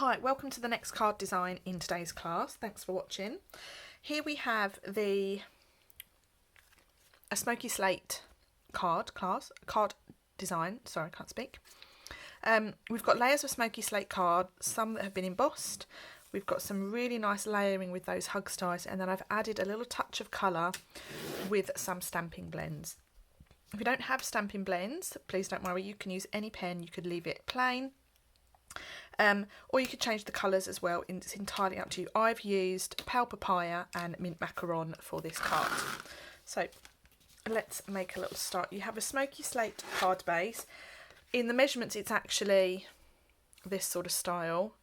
Hi, welcome to the next card design in today's class. Thanks for watching. Here we have a Smoky Slate card design. Sorry, I can't speak. We've got layers of Smoky Slate card, some that have been embossed. We've got some really nice layering with those hug styles, and then I've added a little touch of colour with some stamping blends. If you don't have stamping blends, please don't worry, you can use any pen. You could leave it plain. Or you could change the colours as well. It's entirely up to you. I've used pale papaya and mint macaron for this card. So let's make a little start. You have a Smoky Slate card base. In the measurements it's actually this sort of style,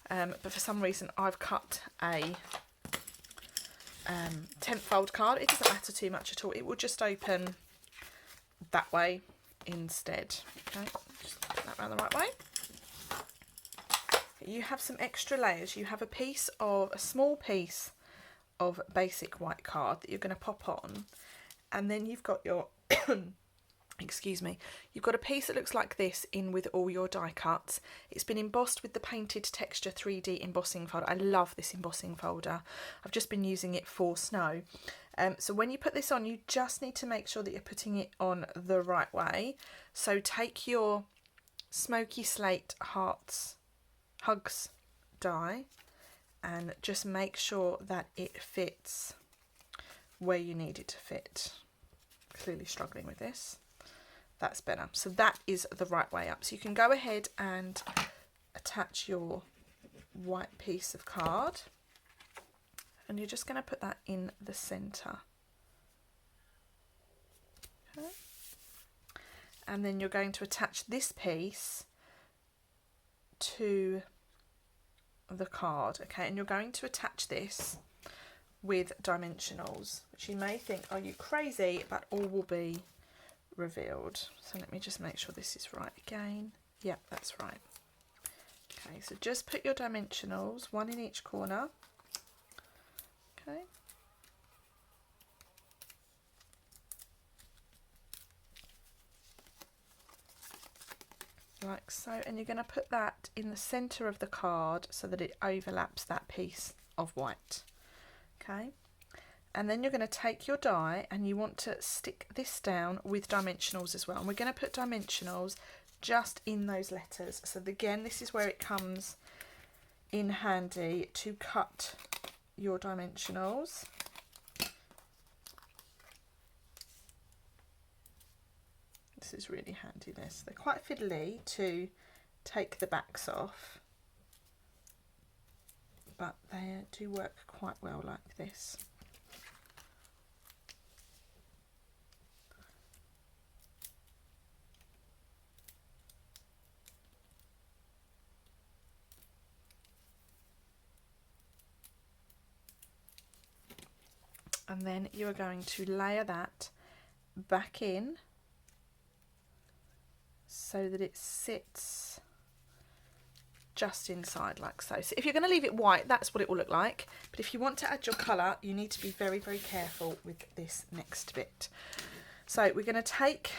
but for some reason I've cut a 10th fold card. It doesn't matter too much at all. It will just open that way instead. Okay, just put that around the right way. You have some extra layers. You have a small piece of basic white card that you're going to pop on, and then you've got your excuse me, you've got a piece that looks like this in with all your die cuts. It's been embossed with the Painted Texture 3D embossing folder. I love this embossing folder. I've just been using it for snow. So when you put this on, you just need to make sure that you're putting it on the right way. So take your Smoky Slate Hugs die and just make sure that it fits where you need it to fit. Clearly struggling with this. That's better. So that is the right way up. So you can go ahead and attach your white piece of card, and you're just going to put that in the centre. Okay. And then you're going to attach this piece to the card, okay, and you're going to attach this with dimensionals, which you may think, are you crazy, but all will be revealed. So let me just make sure this is right again. Yeah, that's right. Okay, so just put your dimensionals, one in each corner. Okay. Like so, and you're going to put that in the centre of the card so that it overlaps that piece of white. Okay, and then you're going to take your die and you want to stick this down with dimensionals as well, and we're going to put dimensionals just in those letters. So again, this is where it comes in handy to cut your dimensionals. This is really handy, this. They're quite fiddly to take the backs off, but they do work quite well like this. And then you are going to layer that back in so that it sits just inside like so. So if you're going to leave it white, that's what it will look like. But if you want to add your colour, you need to be very, very careful with this next bit. So we're going to take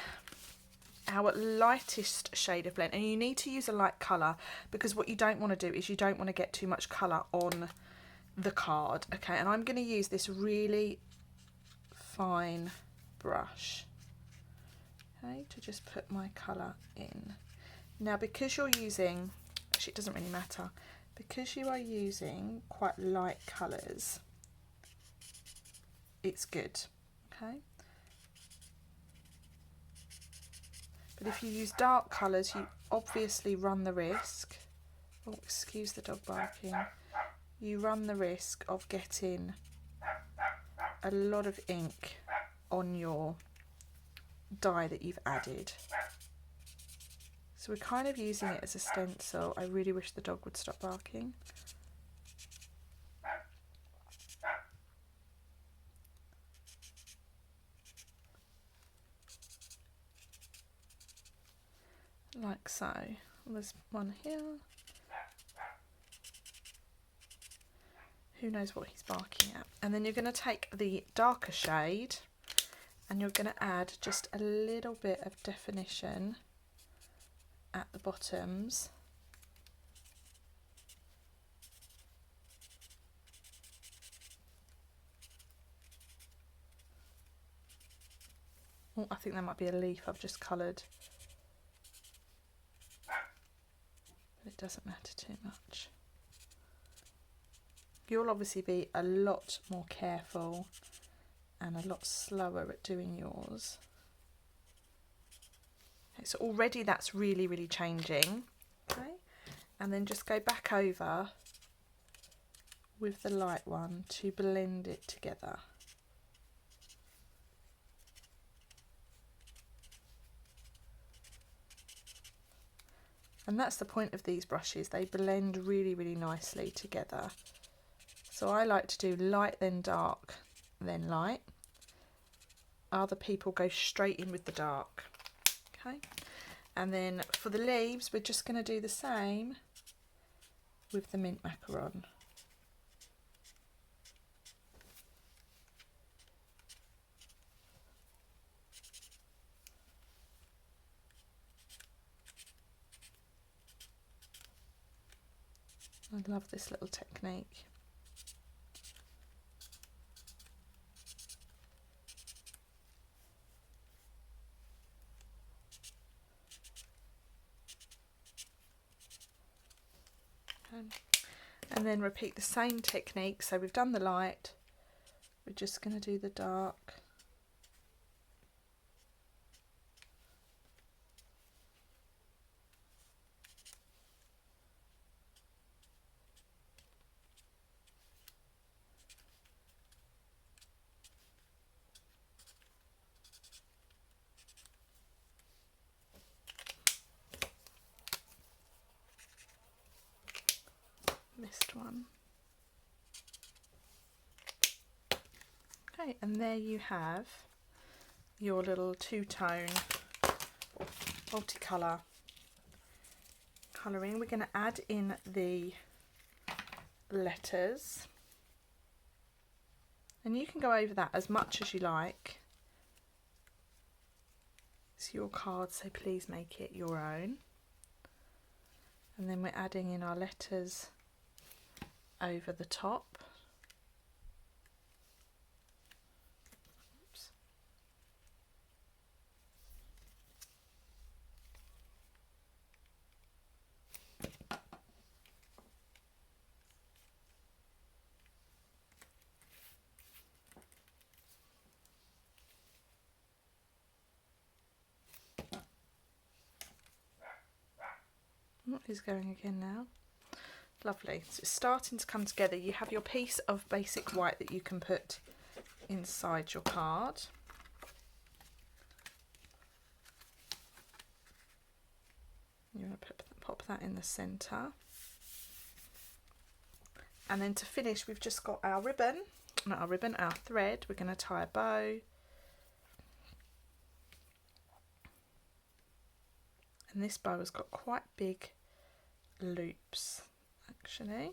our lightest shade of blend, and you need to use a light colour, because what you don't want to do is you don't want to get too much colour on the card. Okay, and I'm going to use this really fine brush, okay, to just put my colour in. Now, because you're using, actually it doesn't really matter, because you are using quite light colours, it's good, okay? But if you use dark colours, you obviously run the risk, oh, excuse the dog barking, you run the risk of getting a lot of ink on your die that you've added. So we're kind of using it as a stencil. I really wish the dog would stop barking. Like so. There's one here. Who knows what he's barking at. And then you're going to take the darker shade and you're going to add just a little bit of definition at the bottoms Oh, I think that might be a leaf I've just coloured. But it doesn't matter too much. You'll obviously be a lot more careful and a lot slower at doing yours. Okay, so already that's really, really changing. Okay, and then just go back over with the light one to blend it together. And that's the point of these brushes, they blend really, really nicely together. So I like to do light, then dark, then light. Other people go straight in with the dark. Okay, and then for the leaves, we're just going to do the same with the mint macaron. I love this little technique. Okay. And then repeat the same technique. So we've done the light, we're just going to do the dark. Missed one. Okay, and there you have your little two-tone multicolour colouring. We're going to add in the letters, and you can go over that as much as you like. It's your card, so please make it your own. And then we're adding in our letters over the top. Oops. Oh, he's going again now. Lovely. So it's starting to come together. You have your piece of basic white that you can put inside your card. You're going to pop that in the centre. And then to finish, we've just got our ribbon, not our ribbon, our thread. We're going to tie a bow. And this bow has got quite big loops, actually.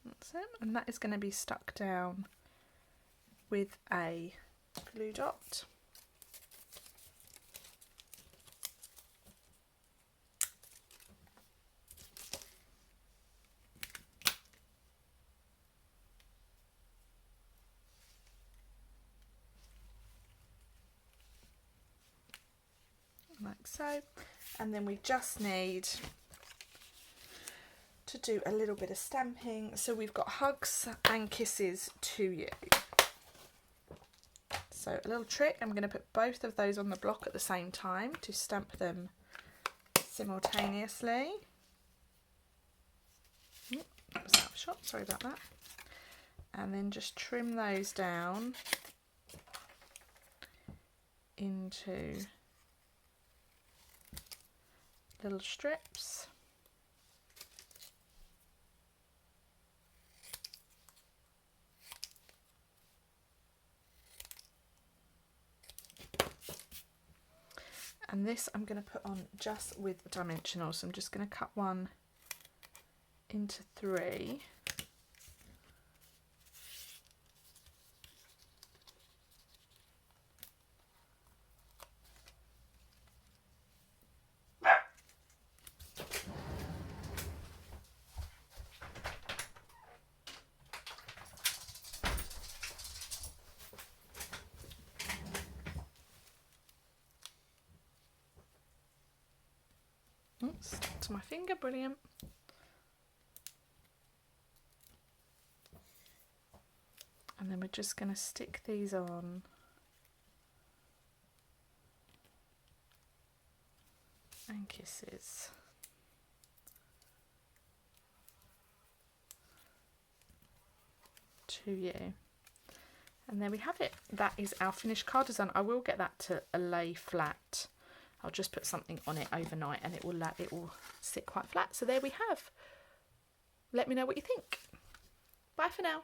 That's it. And that is going to be stuck down with a glue dot. Like so, and then we just need to do a little bit of stamping. So we've got hugs and kisses to you. So a little trick, I'm going to put both of those on the block at the same time to stamp them simultaneously. That was out of shot, sorry about that. And then just trim those down into little strips. And this I'm going to put on just with dimensional, so I'm just going to cut one into 3. to my finger, brilliant. And then we're just going to stick these on. And kisses. To you. And there we have it. That is our finished card design. I will get that to lay flat. I'll just put something on it overnight and it will sit quite flat. So there we have. Let me know what you think. Bye for now.